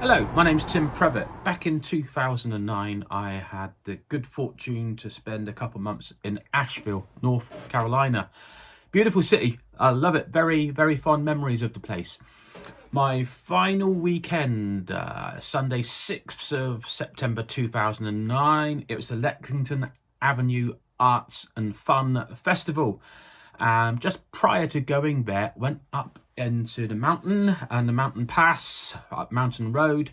Hello, my name's Tim Previtt. Back in 2009, I had the good fortune to spend a couple months in Asheville, North Carolina. Beautiful city. I love it. Very, very fond memories of the place. My final weekend, Sunday 6th of September 2009, it was the Lexington Avenue Arts and Fun Festival. Just prior to going there, went up into the mountain and the mountain pass, up Mountain Road,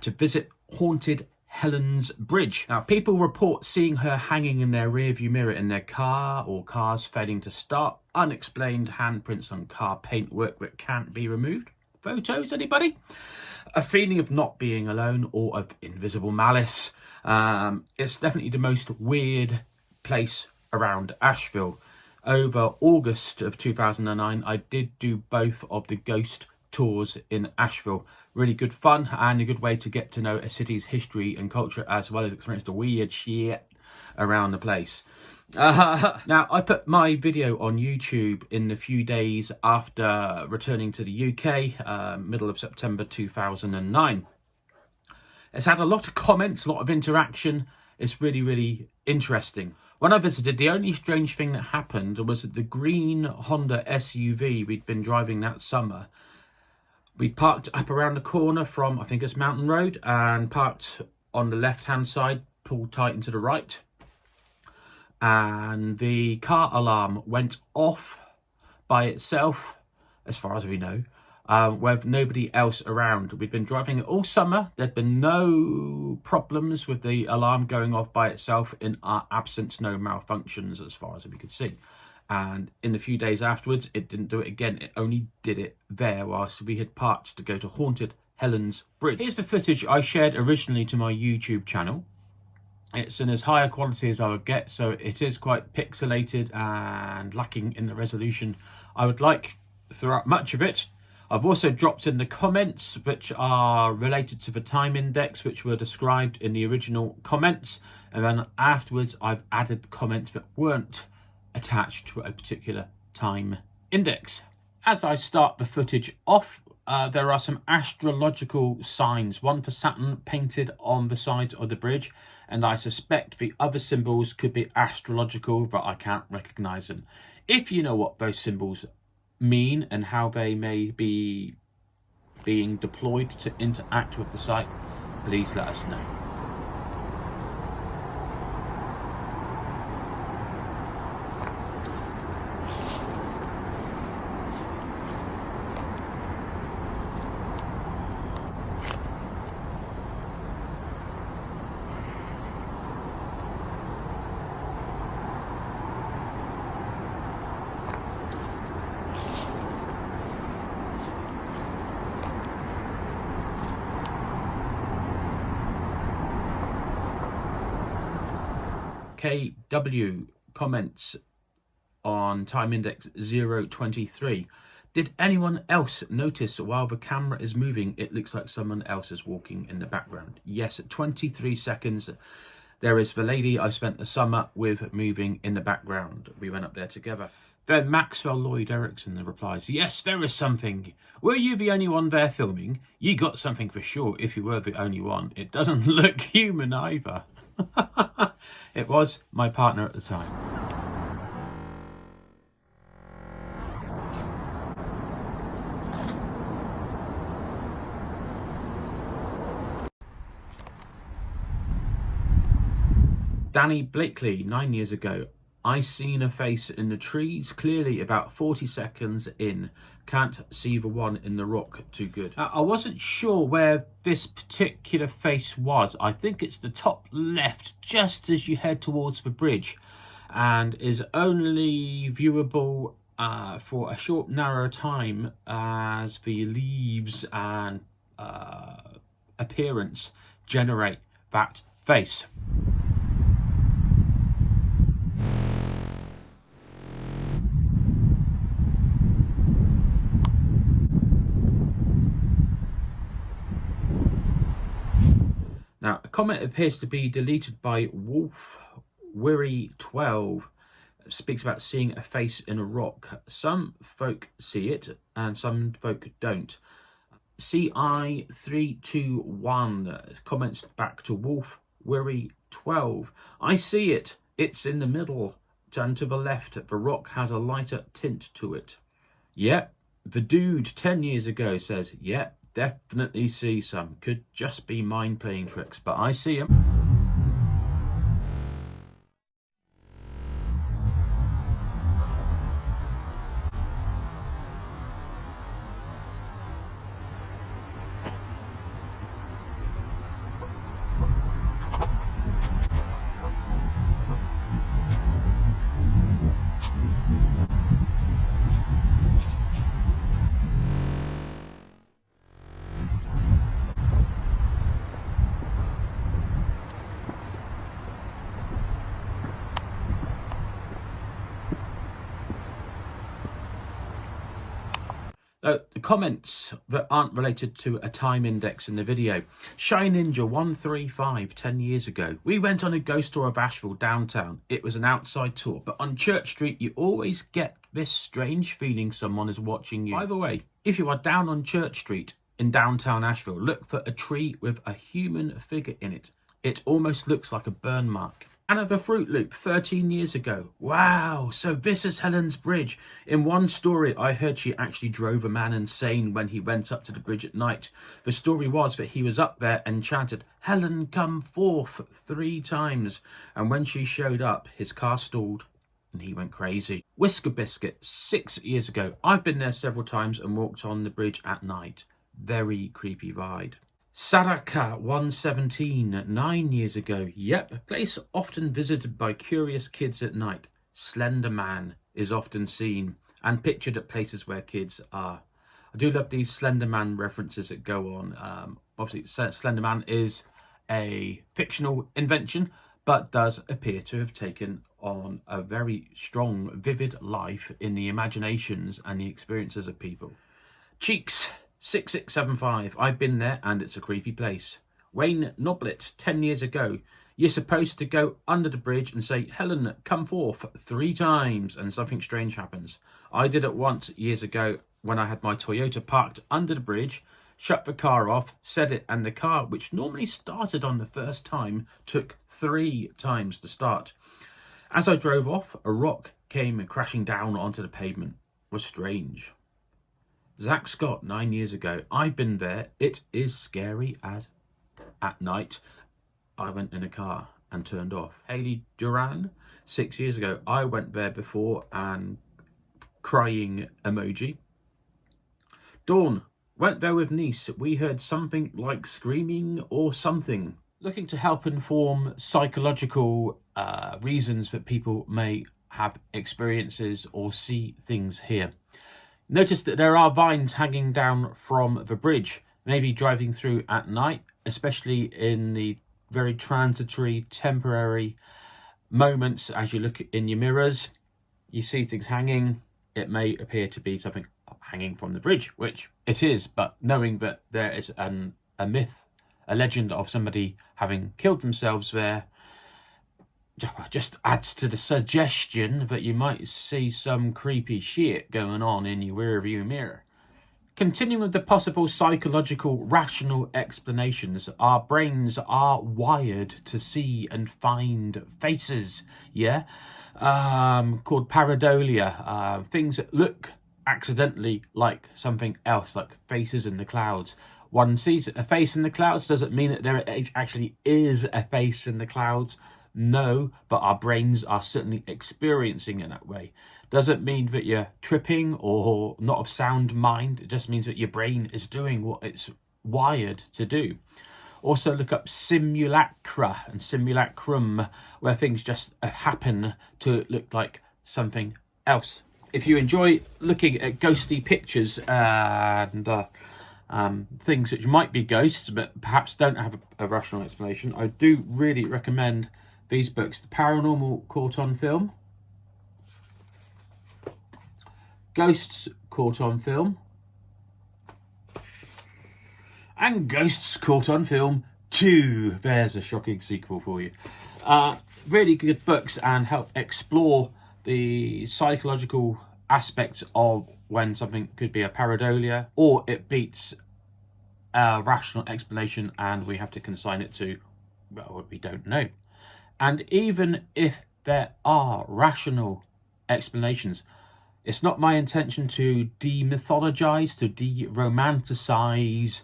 to visit haunted Helen's Bridge. Now, people report seeing her hanging in their rearview mirror in their car, or cars failing to start, unexplained handprints on car paintwork that can't be removed. Photos, anybody? A feeling of not being alone or of invisible malice. It's definitely the most weird place around Asheville. Over August of 2009, I did do both of the ghost tours in Asheville. Really good fun and a good way to get to know a city's history and culture, as well as experience the weird shit around the place. Now, I put my video on YouTube in the few days after returning to the UK, middle of September 2009. It's had a lot of comments, a lot of interaction. It's really, really interesting. When I visited, the only strange thing that happened was that the green Honda SUV we'd been driving that summer, we parked up around the corner from, I think it's Mountain Road, and parked on the left-hand side, pulled tight into the right. And the car alarm went off by itself, as far as we know, with nobody else around. We'd been driving it all summer. There'd been no problems with the alarm going off by itself. In our absence, no malfunctions as far as we could see. And in the few days afterwards, it didn't do it again. It only did it there whilst we had parked to go to haunted Helen's Bridge. Here's the footage I shared originally to my YouTube channel. It's in as high a quality as I would get, so it is quite pixelated and lacking in the resolution I would like throughout much of it. I've also dropped in the comments which are related to the time index, which were described in the original comments, and then afterwards I've added comments that weren't attached to a particular time index. As I start the footage off, there are some astrological signs, one for Saturn painted on the sides of the bridge, and I suspect the other symbols could be astrological, but I can't recognise them. If you know what those symbols mean and how they may be being deployed to interact with the site, please let us know. KW comments on time index 023. Did anyone else notice while the camera is moving, it looks like someone else is walking in the background? Yes, at 23 seconds, there is the lady I spent the summer with moving in the background. We went up there together. Then Maxwell Lloyd Erickson replies, yes, there is something. Were you the only one there filming? You got something for sure if you were the only one. It doesn't look human either. It was my partner at the time. Danny Blakely, 9 years ago. I seen a face in the trees, clearly about 40 seconds in. Can't see the one in the rock too good. I wasn't sure where this particular face was. I think it's the top left, just as you head towards the bridge, and is only viewable for a short, narrow time as the leaves and appearance generate that face. Now, a comment appears to be deleted by Wolf Weary 12. Speaks about seeing a face in a rock. Some folk see it and some folk don't. CI321 comments back to Wolf Worry 12. I see it. It's in the middle. And to the left, the rock has a lighter tint to it. Yep. The dude 10 years ago says, yep, definitely see some. Could just be mind playing tricks, but I see them. The comments that aren't related to a time index in the video. Shy Ninja 135, 10 years ago. We went on a ghost tour of Asheville downtown. It was an outside tour, but on Church Street, you always get this strange feeling someone is watching you. By the way, if you are down on Church Street in downtown Asheville, look for a tree with a human figure in it. It almost looks like a burn mark. Anna the Fruit Loop 13 years ago. Wow, so this is Helen's bridge. In one story, I heard she actually drove a man insane when he went up to the bridge at night. The story was that he was up there and chanted, "Helen, come forth," 3 times. And when she showed up, his car stalled and he went crazy. Whisker Biscuit 6 years ago. I've been there several times and walked on the bridge at night. Very creepy ride. Saraka 117, 9 years ago. Yep, a place often visited by curious kids at night. Slender Man is often seen and pictured at places where kids are. I do love these Slender Man references that go on. Obviously, Slender Man is a fictional invention, but does appear to have taken on a very strong, vivid life in the imaginations and the experiences of people. Cheeks 6675. I've been there and it's a creepy place. Wayne Noblet 10 years ago. You're supposed to go under the bridge and say, "Helen, come forth," 3 times and something strange happens. I did it once years ago when I had my Toyota parked under the bridge, shut the car off, said it, and the car, which normally started on the first time, took 3 times to start. As I drove off, a rock came crashing down onto the pavement. It was strange. Zach Scott 9 years ago. I've been there. It is scary as at night. I went in a car and turned off. Haley Duran 6 years ago. I went there before and crying emoji. Dawn went there with niece. We heard something like screaming or something. Looking to help inform psychological reasons that people may have experiences or see things here. Notice that there are vines hanging down from the bridge, maybe driving through at night, especially in the very transitory, temporary moments as you look in your mirrors. You see things hanging. It may appear to be something hanging from the bridge, which it is, but knowing that there is a myth, a legend of somebody having killed themselves there, just adds to the suggestion that you might see some creepy shit going on in your rearview mirror. Continuing with the possible psychological, rational explanations, our brains are wired to see and find faces, called pareidolia, things that look accidentally like something else, like faces in the clouds. One sees a face in the clouds, doesn't mean that there actually is a face in the clouds. No, but our brains are certainly experiencing it that way. Doesn't mean that you're tripping or not of sound mind. It just means that your brain is doing what it's wired to do. Also look up simulacra and simulacrum, where things just happen to look like something else. If you enjoy looking at ghostly pictures and things which might be ghosts but perhaps don't have a rational explanation, I do really recommend these books: The Paranormal Caught on Film, Ghosts Caught on Film, and Ghosts Caught on Film 2. There's a shocking sequel for you. Really good books and help explore the psychological aspects of when something could be a pareidolia or it beats a rational explanation, and we have to consign it to, well, we don't know. And even if there are rational explanations, it's not my intention to demythologize, to de-romanticize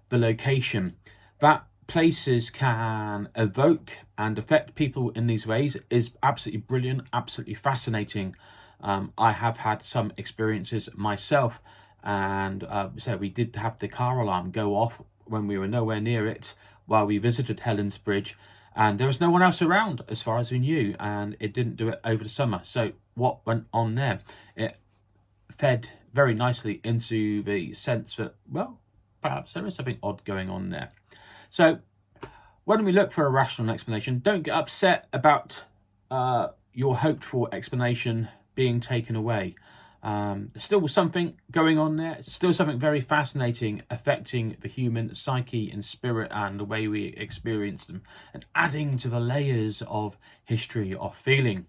the location. That places can evoke and affect people in these ways is absolutely brilliant, absolutely fascinating. I have had some experiences myself, and so we did have the car alarm go off when we were nowhere near it while we visited Helen's Bridge, and there was no one else around as far as we knew, and it didn't do it over the summer. So what went on there? It fed very nicely into the sense that, well, perhaps there is something odd going on there. So when we look for a rational explanation, don't get upset about your hoped for explanation being taken away. There's still something going on there. It's still something very fascinating affecting the human psyche and spirit and the way we experience them, and adding to the layers of history, of feeling.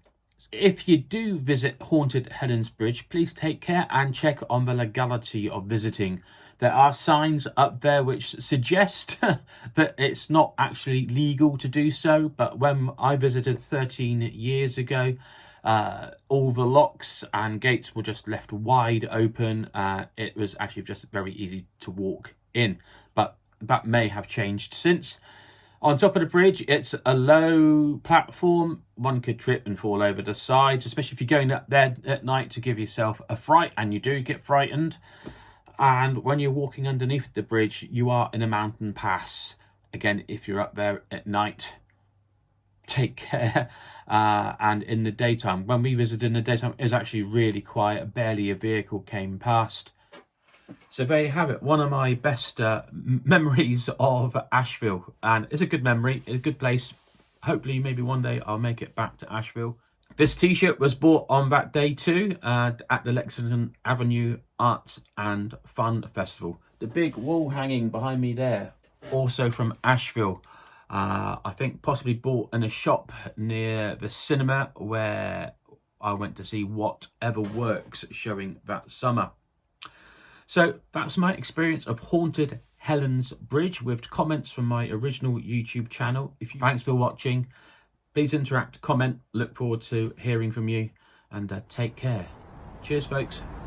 If you do visit Haunted Helen's Bridge, please take care and check on the legality of visiting. There are signs up there which suggest that it's not actually legal to do so, but when I visited 13 years ago, all the locks and gates were just left wide open. It was actually just very easy to walk in, but that may have changed since. On top of the bridge, it's a low platform. One could trip and fall over the sides, especially if you're going up there at night to give yourself a fright, and you do get frightened. And when you're walking underneath the bridge, you are in a mountain pass. Again, if you're up there at night, take care. And in the daytime, when we visited in the daytime, it was actually really quiet. Barely a vehicle came past. So there you have it. One of my best memories of Asheville. And it's a good memory. It's a good place. Hopefully, maybe one day I'll make it back to Asheville. This t-shirt was bought on that day too at the Lexington Avenue Arts and Fun Festival. The big wall hanging behind me there, also from Asheville. I think possibly bought in a shop near the cinema where I went to see Whatever Works showing that summer. So that's my experience of Haunted Helen's Bridge, with comments from my original YouTube channel. Thanks for watching. Please interact, comment. Look forward to hearing from you, and take care. Cheers, folks.